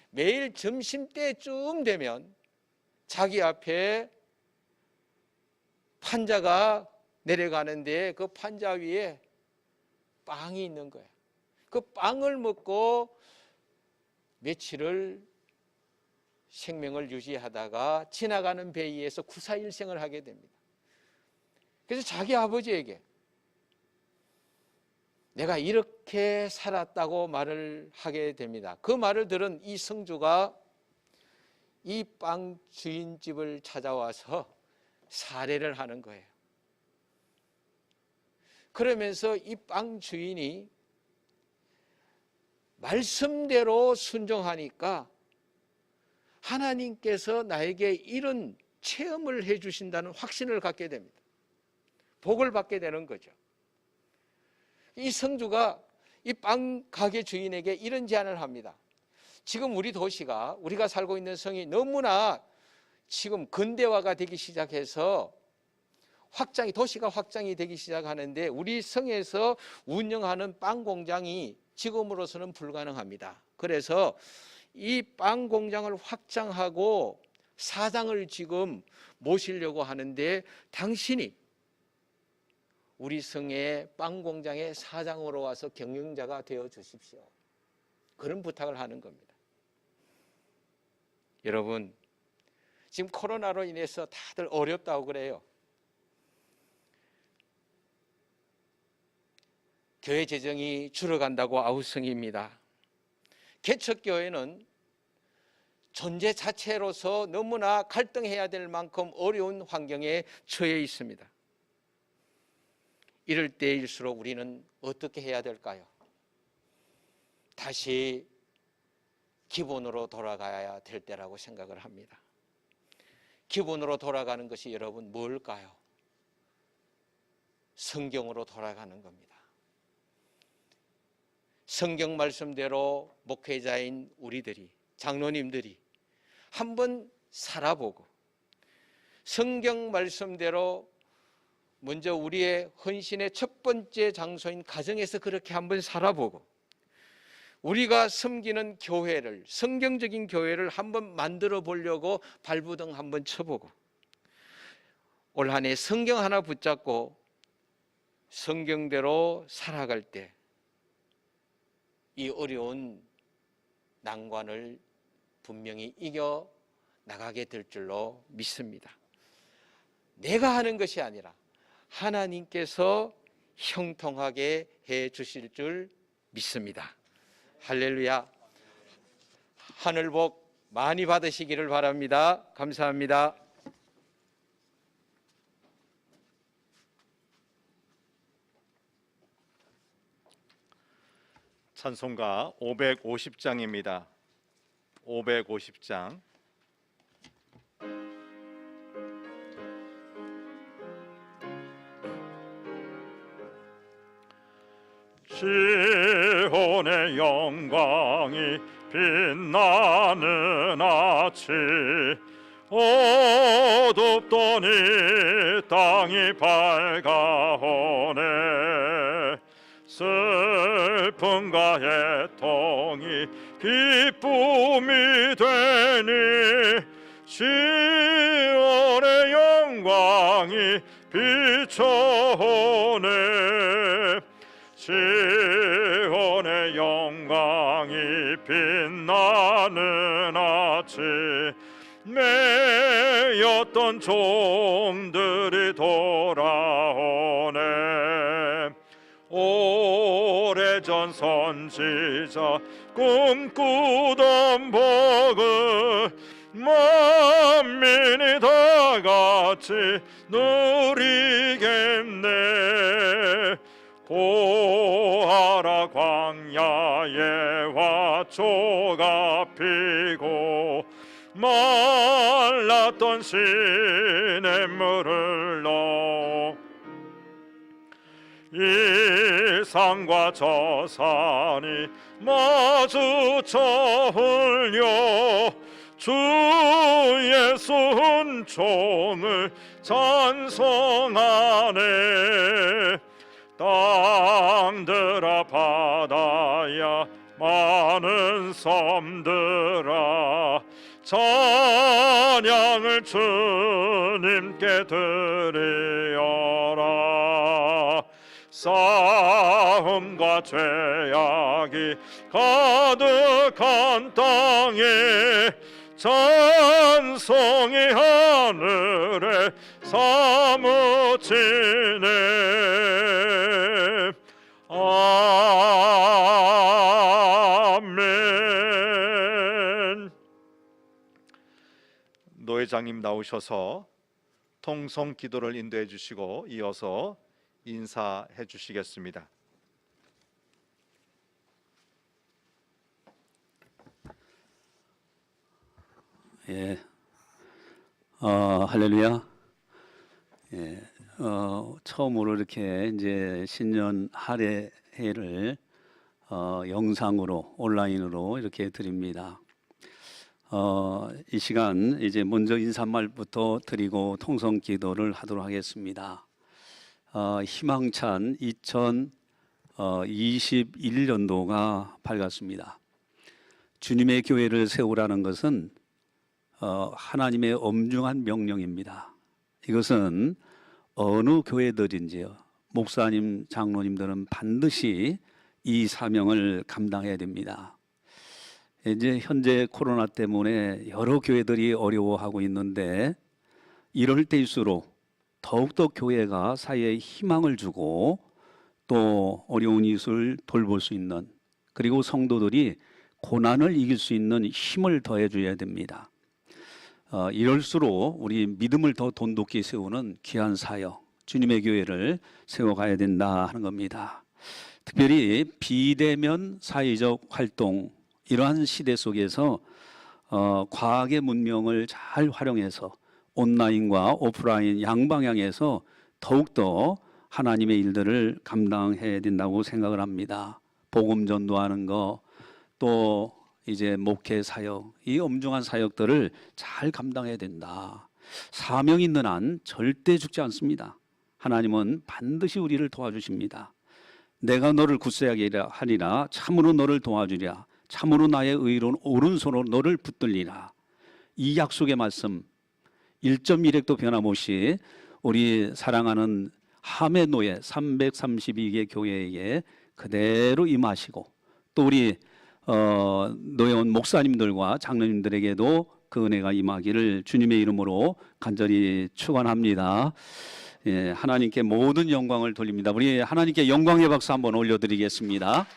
매일 점심때쯤 되면 자기 앞에 판자가 내려가는데 그 판자 위에 빵이 있는 거예요. 그 빵을 먹고 며칠을 생명을 유지하다가 지나가는 배 위에서 구사일생을 하게 됩니다. 그래서 자기 아버지에게 내가 이렇게 살았다고 말을 하게 됩니다. 그 말을 들은 이 성주가 이 빵 주인집을 찾아와서 사례를 하는 거예요. 그러면서 이 빵 주인이 말씀대로 순종하니까 하나님께서 나에게 이런 체험을 해 주신다는 확신을 갖게 됩니다. 복을 받게 되는 거죠. 이 성주가 이 빵 가게 주인에게 이런 제안을 합니다. 지금 우리 도시가, 우리가 살고 있는 성이 너무나 지금 근대화가 되기 시작해서 도시가 확장이 되기 시작하는데 우리 성에서 운영하는 빵 공장이 지금으로서는 불가능합니다. 그래서 이 빵 공장을 확장하고 사장을 지금 모시려고 하는데 당신이 우리 성의 빵 공장의 사장으로 와서 경영자가 되어 주십시오. 그런 부탁을 하는 겁니다. 여러분, 지금 코로나로 인해서 다들 어렵다고 그래요. 교회 재정이 줄어간다고 아우성입니다. 개척교회는 존재 자체로서 너무나 갈등해야 될 만큼 어려운 환경에 처해 있습니다. 이럴 때일수록 우리는 어떻게 해야 될까요? 다시 기본으로 돌아가야 될 때라고 생각을 합니다. 기본으로 돌아가는 것이 여러분 뭘까요? 성경으로 돌아가는 겁니다. 성경 말씀대로 목회자인 우리들이, 장로님들이 한번 살아보고 성경 말씀대로 먼저 우리의 헌신의 첫 번째 장소인 가정에서 그렇게 한번 살아보고 우리가 섬기는 교회를, 성경적인 교회를 한번 만들어 보려고 발부등 한번 쳐보고 올 한 해 성경 하나 붙잡고 성경대로 살아갈 때 이 어려운 난관을 분명히 이겨 나가게 될 줄로 믿습니다. 내가 하는 것이 아니라 하나님께서 형통하게 해 주실 줄 믿습니다. 할렐루야. 하늘 복 많이 받으시기를 바랍니다. 감사합니다. 찬송가 550장입니다. 550장. 시온의 영광이 빛나는 아침, 어둡던 이 땅이 밝아오네. 슬픔과 애통이 기쁨이 되니 시온의 영광이 비춰오네. 시온의 영광이 빛나는 아침, 매였던 종들이 돌아오네. 오래전 선지자 꿈꾸던 복을 만민이 다 같이 누리겠네. 보아라 광야에 화초가 피고 말랐던 시냇물을 넣어 이 산과 저 산이 마주쳐 흘려 주 예수 은총을 찬송하네. 땅들아 바다야 많은 섬들아 찬양을 주님께 드리어라. 싸움과 죄악이 가득한 땅에 찬송이 하늘에 사무치네. 아멘. 노회장님 나오셔서 통성 기도를 인도해 주시고 이어서 인사해 주시겠습니다. 예, 할렐루야. 예, 처음으로 이렇게 이제 신년 할애회를 영상으로 온라인으로 이렇게 드립니다. 이 시간 이제 먼저 인사말부터 드리고 통성 기도를 하도록 하겠습니다. 희망찬 2021년도가 밝았습니다. 주님의 교회를 세우라는 것은 하나님의 엄중한 명령입니다. 이것은 어느 교회들인지요, 목사님, 장로님들은 반드시 이 사명을 감당해야 됩니다. 이제 현재 코로나 때문에 여러 교회들이 어려워하고 있는데 이럴 때일수록 더욱더 교회가 사회에 희망을 주고 또 어려운 이웃을 돌볼 수 있는, 그리고 성도들이 고난을 이길 수 있는 힘을 더해줘야 됩니다. 이럴수록 우리 믿음을 더 돈독히 세우는 귀한 사역, 주님의 교회를 세워가야 된다 하는 겁니다. 특별히 비대면 사회적 활동, 이러한 시대 속에서 과학의 문명을 잘 활용해서 온라인과 오프라인 양방향에서 더욱더 하나님의 일들을 감당해야 된다고 생각을 합니다. 복음 전도하는 거, 또 이제 목회 사역, 이 엄중한 사역들을 잘 감당해야 된다. 사명 있는 한 절대 죽지 않습니다. 하나님은 반드시 우리를 도와주십니다. 내가 너를 굳세하게 하리라. 참으로 너를 도와주리라. 참으로 나의 의로운 오른손으로 너를 붙들리라. 이 약속의 말씀 1.1획도 변함없이 우리 사랑하는 함의 노예 332개 교회에게 그대로 임하시고, 또 우리 노예원 목사님들과 장로님들에게도 그 은혜가 임하기를 주님의 이름으로 간절히 축원합니다. 예, 하나님께 모든 영광을 돌립니다. 우리 하나님께 영광의 박수 한번 올려드리겠습니다.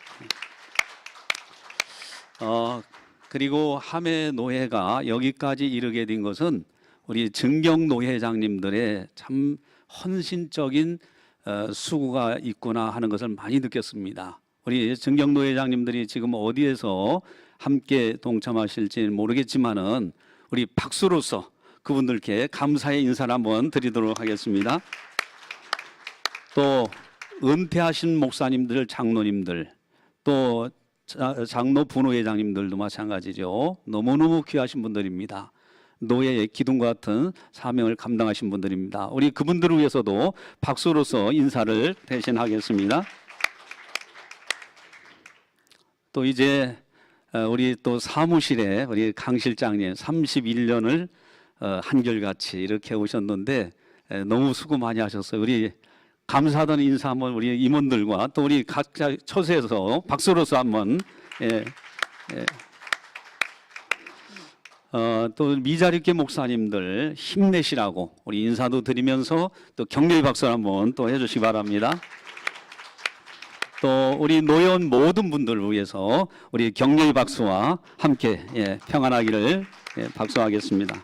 그리고 함의 노예가 여기까지 이르게 된 것은 우리 증경 노회장님들의 참 헌신적인 수고가 있구나 하는 것을 많이 느꼈습니다. 우리 증경 노회장님들이 지금 어디에서 함께 동참하실지 모르겠지만은 우리 박수로서 그분들께 감사의 인사를 한번 드리도록 하겠습니다. 또 은퇴하신 목사님들, 장로님들, 또 장로 분회장님들도 마찬가지죠. 너무너무 귀하신 분들입니다. 노예의 기둥 같은 사명을 감당하신 분들입니다. 우리 그분들을 위해서도 박수로서 인사를 대신하겠습니다. 또 이제 우리 또 사무실에 우리 강 실장님 31년을 한결같이 이렇게 오셨는데 너무 수고 많이 하셨어요. 우리 감사하다는 인사 한번 우리 임원들과 또 우리 각자 처소에서 박수로서 한번 또 미자립계 목사님들 힘내시라고 우리 인사도 드리면서 또 격려의 박수 한번 또 해주시기 바랍니다. 또 우리 노예원 모든 분들을 위해서 우리 격려의 박수와 함께 평안하기를 박수하겠습니다.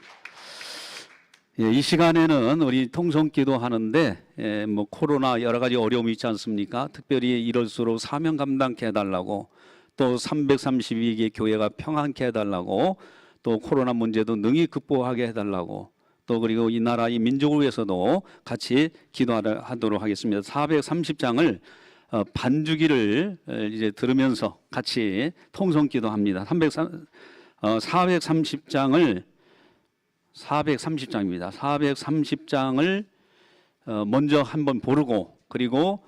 이 시간에는 우리 통성기도 하는데 뭐 코로나 여러 가지 어려움이 있지 않습니까? 특별히 이럴수록 사명 감당케 해달라고, 또 332개 교회가 평안케 해달라고, 또 코로나 문제도 능히 극복하게 해달라고, 또 그리고 이 나라 이 민족을 위해서도 같이 기도하도록 하겠습니다. 430장을 반주기를 이제 들으면서 같이 통성기도합니다. 430장을 430장입니다. 430장을 먼저 한번 부르고 그리고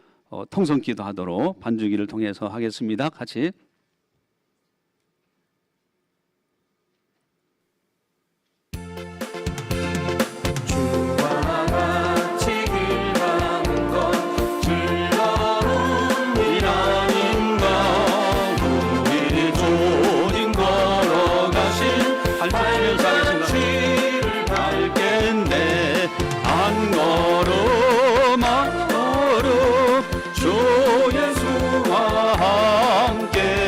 통성기도하도록 반주기를 통해서 하겠습니다. 같이. 주 예수와 함께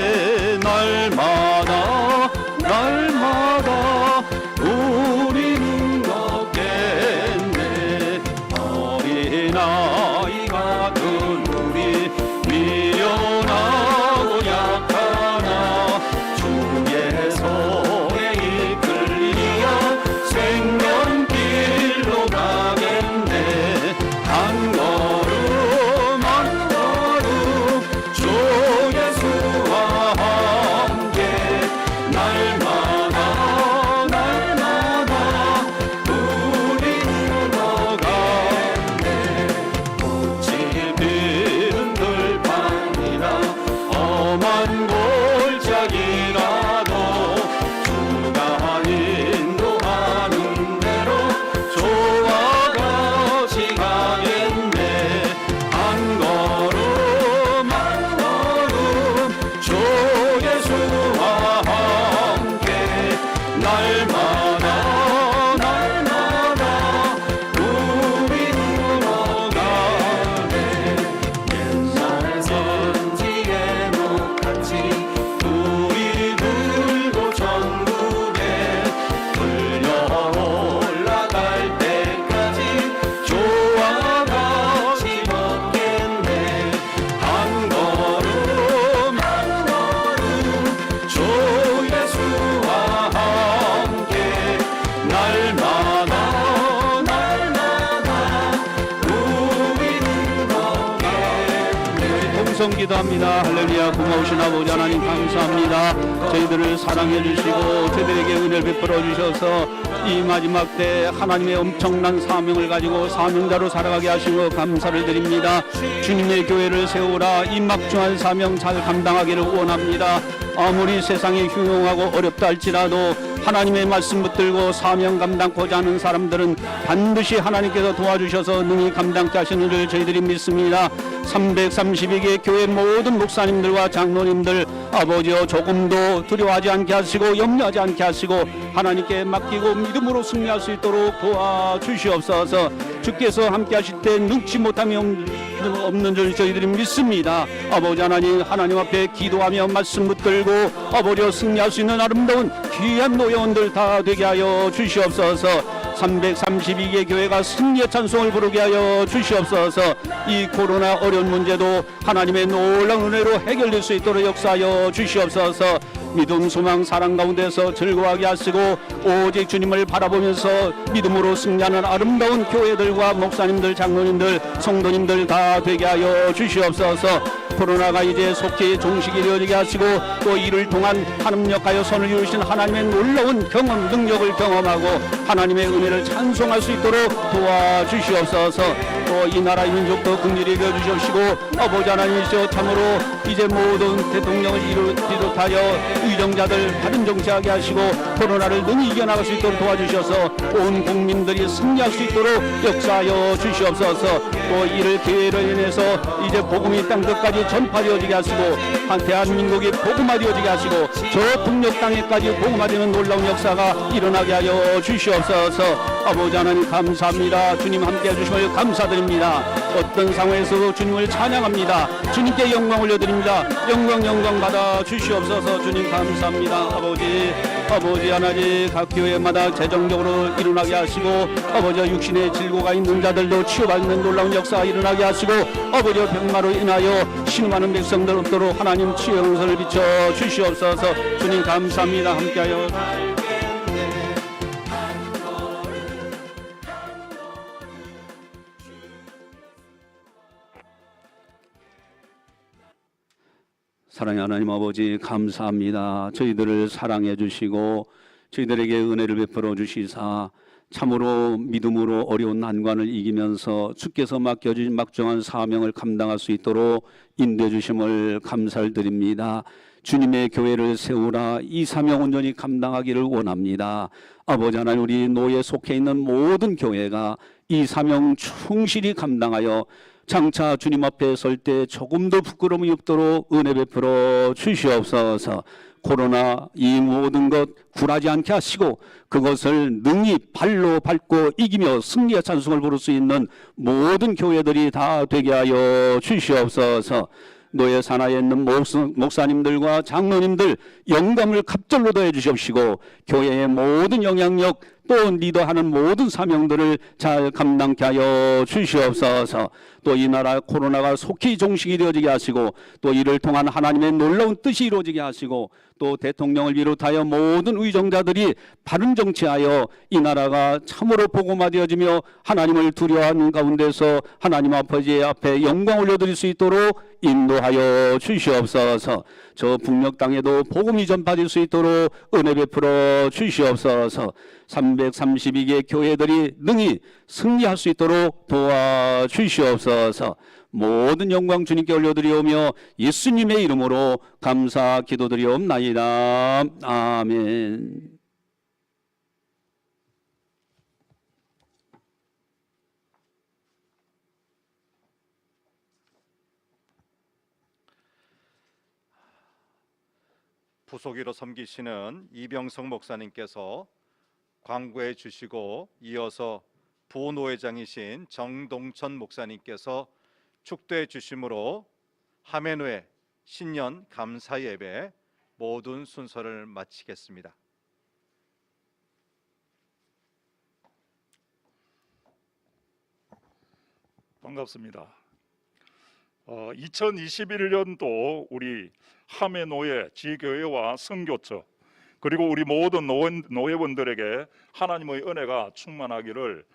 기도합니다. 할렐루야. 고마우신 아버지 하나님 감사합니다. 저희들을 사랑해 주시고 저희들에게 은혜를 베풀어 주셔서 이 마지막 때 하나님의 엄청난 사명을 가지고 사명자로 살아가게 하신 것 감사를 드립니다. 주님의 교회를 세우라. 이 막중한 사명 잘 감당하기를 원합니다. 아무리 세상이 흉흉하고 어렵다 할지라도 하나님의 말씀 붙들고 사명 감당코자 하는 사람들은 반드시 하나님께서 도와주셔서 능히 감당케 하시는 줄 저희들이 믿습니다. 332개 교회 모든 목사님들과 장로님들 아버지여 조금도 두려워하지 않게 하시고 염려하지 않게 하시고 하나님께 맡기고 믿음으로 승리할 수 있도록 도와주시옵소서. 주께서 함께 하실 때 능치 못함이 없는 줄 저희들이 믿습니다. 아버지 하나님 앞에 기도하며 말씀 붙들고 아버지여 승리할 수 있는 아름다운 귀한 노예원들 다 되게 하여 주시옵소서. 332개 교회가 승리의 찬송을 부르게 하여 주시옵소서. 이 코로나 어려운 문제도 하나님의 놀라운 은혜로 해결될 수 있도록 역사하여 주시옵소서. 믿음, 소망, 사랑 가운데서 즐거워하게 하시고 오직 주님을 바라보면서 믿음으로 승리하는 아름다운 교회들과 목사님들, 장로님들, 성도님들 다 되게 하여 주시옵소서. 코로나가 이제 속히 종식이 되어지게 하시고 또 이를 통한 합력하여 선을 이루신 하나님의 놀라운 경험, 능력을 경험하고 하나님의 은혜를 찬송할 수 있도록 도와주시옵소서. 또 이 나라의 민족도 긍휼히 여겨주시고 아버지 하나님이시여 참으로 이제 모든 대통령을 비롯하여 의정자들 바른 정치하게 하시고 코로나를 능히 이겨나갈 수 있도록 도와주셔서 온 국민들이 승리할 수 있도록 역사하여 주시옵소서. 또 이를 기회로 인해서 이제 복음이 땅끝까지 전파되어지게 하시고 대한민국이 복음화되어지게 하시고 저 북녘 땅에까지 복음화되는 놀라운 역사가 일어나게 하여 주시옵소서. 아버지 하나님 감사합니다. 주님 함께 해주심을 감사드립니다. 어떤 상황에서도 주님을 찬양합니다. 주님께 영광 올려드립니다. 영광 받아 주시옵소서. 주님 감사합니다. 아버지 하나님 각 교회마다 재정적으로 일어나게 하시고 아버지 육신의 질고가 있는 자들도 치유받는 놀라운 역사가 일어나게 하시고 아버지 병마로 인하여 신음하는 백성들 없도록 하나님 치유의 영선을 비춰 주시옵소서. 주님 감사합니다. 함께하여 사랑의 하나님 아버지 감사합니다. 저희들을 사랑해 주시고 저희들에게 은혜를 베풀어 주시사 참으로 믿음으로 어려운 난관을 이기면서 주께서 맡겨주신 막중한 사명을 감당할 수 있도록 인도해 주심을 감사를 드립니다. 주님의 교회를 세우라. 이 사명 온전히 감당하기를 원합니다. 아버지 하나님 우리 노예 속해 있는 모든 교회가 이 사명 충실히 감당하여 장차 주님 앞에 설 때 조금도 부끄러움이 없도록 은혜 베풀어 주시옵소서. 코로나 이 모든 것 굴하지 않게 하시고 그것을 능히 발로 밟고 이기며 승리의 찬송을 부를 수 있는 모든 교회들이 다 되게 하여 주시옵소서. 노예 산하에 있는 목사님들과 장로님들 영감을 갑절로 더해 주시옵시고 교회의 모든 영향력 또 리더하는 모든 사명들을 잘 감당케 하여 주시옵소서. 또 이 나라 코로나가 속히 종식이 되어지게 하시고 또 이를 통한 하나님의 놀라운 뜻이 이루어지게 하시고 또 대통령을 비롯하여 모든 의정자들이 바른 정치하여 이 나라가 참으로 복음화되어지며 하나님을 두려워하는 가운데서 하나님 아버지 앞에 영광 올려드릴 수 있도록 인도하여 주시옵소서. 저 북녘 땅에도 복음이 전파될 수 있도록 은혜 베풀어 주시옵소서. 332개 교회들이 능히 승리할 수 있도록 도와주시옵소서. 모든 영광 주님께 올려드리오며 예수님의 이름으로 감사 기도드리옵나이다. 아멘. 부속이로 섬기시는 이병성 목사님께서 광고해 주시고 이어서 부노회장이신 정동천 목사님께서 축도해 주심으로 하메노의 신년 감사 예배 모든 순서를 마치겠습니다. 반갑습니다. 2021년도 우리 하메노예 지교회와 선교처 그리고 우리 모든 노예원들에게 하나님의 은혜가 충만하기를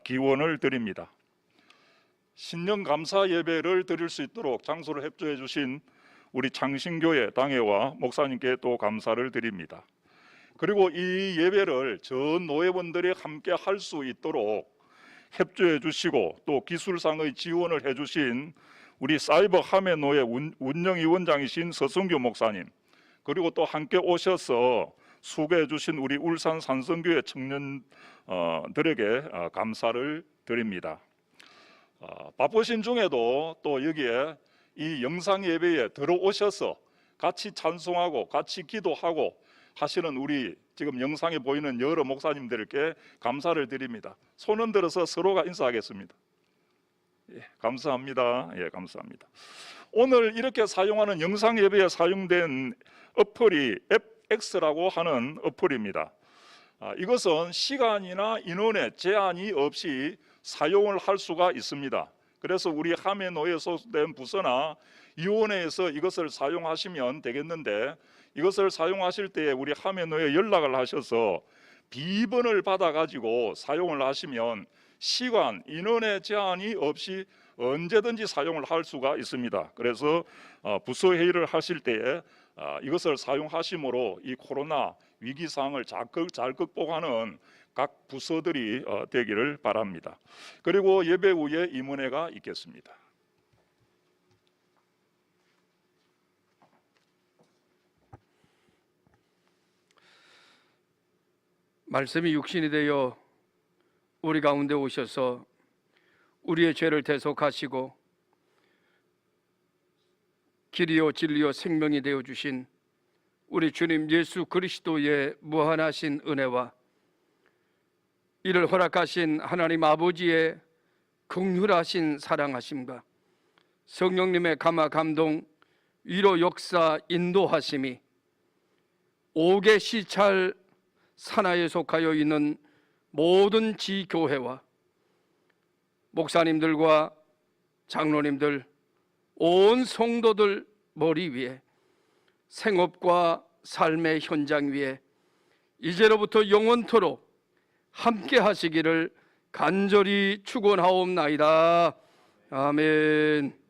기원을 드립니다. 신년 감사 예배를 드릴 수 있도록 장소를 협조해 주신 우리 창신교회 당회와 목사님께 또 감사를 드립니다. 그리고 이 예배를 전 노회원들이 함께 할 수 있도록 협조해 주시고 또 기술상의 지원을 해 주신 우리 사이버 하메노회 운영위원장이신 서승규 목사님, 그리고 또 함께 오셔서 수고해 주신 우리 울산 산성교회 청년들에게 감사를 드립니다. 바쁘신 중에도 또 여기에 이 영상 예배에 들어오셔서 같이 찬송하고 같이 기도하고 하시는 우리 지금 영상에 보이는 여러 목사님들께 감사를 드립니다. 손 흔들어서 서로가 인사하겠습니다. 예, 감사합니다. 예, 감사합니다. 오늘 이렇게 사용하는 영상 예배에 사용된 어플이 앱X라고 하는 어플입니다. 이것은 시간이나 인원에 제한이 없이 사용을 할 수가 있습니다. 그래서 우리 하메노에 소속된 부서나 위원회에서 이것을 사용하시면 되겠는데, 이것을 사용하실 때 우리 하메노에 연락을 하셔서 비번을 받아 가지고 사용을 하시면 시간, 인원의 제한이 없이 언제든지 사용을 할 수가 있습니다. 그래서 부서 회의를 하실 때에 이것을 사용하심으로 이 코로나 위기 상황을 잘 극복하는 각 부서들이 되기를 바랍니다. 그리고 예배 후에 임원회가 있겠습니다. 말씀이 육신이 되어 우리 가운데 오셔서 우리의 죄를 대속하시고 길이요 진리요 생명이 되어 주신 우리 주님 예수 그리스도의 무한하신 은혜와 이를 허락하신 하나님 아버지의 긍휼하신 사랑하심과 성령님의 감화 감동 위로 역사 인도하심이 5개 시찰 산하에 속하여 있는 모든 지교회와 목사님들과 장로님들, 온 성도들 머리 위에 생업과 삶의 현장 위에 이제로부터 영원토록 함께 하시기를 간절히 축원하옵나이다. 아멘.